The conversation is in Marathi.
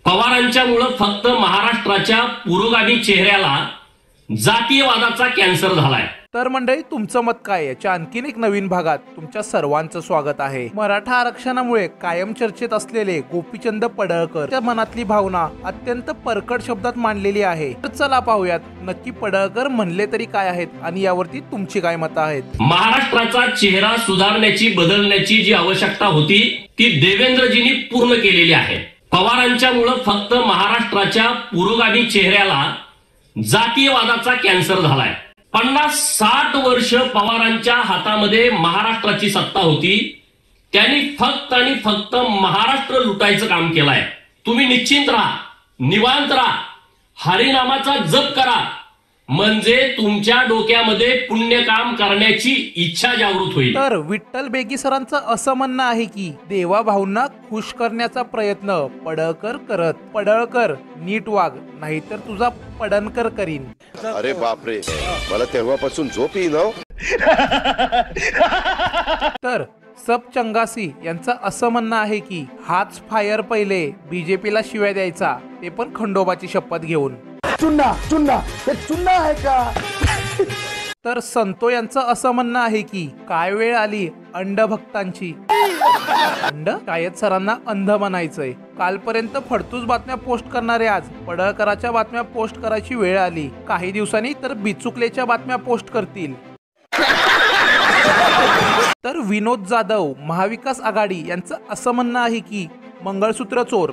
पवारांच्यामुळे फक्त महाराष्ट्राच्या पुरोगामी चेहऱ्याला जातीयवादाचा कॅन्सर झालाय। तर मंडळी, तुमचं मत काय याच्या आणखीन एक नवीन भागात तुमच्या सर्वांचं स्वागत आहे। मराठा आरक्षणामुळे कायम चर्चेत असलेले गोपीचंद पडळकर च्या मनातली भावना अत्यंत परखड शब्दात मांडलेली आहे। तर चला पाहूयात नक्की पडळकर म्हणले तरी काय आहेत आणि यावरती तुमची काय मतं आहेत। महाराष्ट्राचा चेहरा सुधारण्याची बदलण्याची जी आवश्यकता होती ती देवेंद्रजींनी पूर्ण केलेली आहे। पवारांच्यामुळे फक्त महाराष्ट्राच्या पुरोगामी चेहऱ्याला जातीयवादाचा कॅन्सर झालाय। 50-60 वर्ष पवारांच्या हातामध्ये महाराष्ट्राची सत्ता होती। त्यांनी फक्त आणि फक्त महाराष्ट्र लुटायचं काम केलंय। तुम्ही निश्चिंत राहा, निवांत राहा, हरिनामाचा जप करा, म्हणजे तुमच्या डोक्यामध्ये पुण्यकाम करण्याची इच्छा जागृत होईल। तर विठ्ठल बेगी सरांचं असं म्हणणं आहे की देवा भाऊंना खुश करण्याचा प्रयत्न पडळकर करत, पडळकर नीट वाग नाहीतर तुझा पडणकर करीन। अरे बापरे, मला तेव्हापासून झोप येईना। तर सब चंगासी यांचं असं म्हणणं आहे की हाच फायर पहिले बीजेपीला शिवाय द्यायचा, ते पण खंडोबाची शपथ घेऊन। चुन्ना चुन्ना हे चुन्ना आहे का? तर संतो यांचं असं म्हणणं आहे की काय वेळ आली अंधभक्तांची। अंध कायत सरांना अंध म्हणायचंय। कालपर्यंत फडतूस बातम्या पोस्ट करणारे आज पडळकराच्या बातम्या पोस्ट करायची वेळ आली। काही दिवसांनी तर बिचुकलेच्या बातम्या पोस्ट करतील। तर विनोद जाधव महाविकास आघाडी यांचं असं म्हणणं आहे की मंगळसूत्र चोर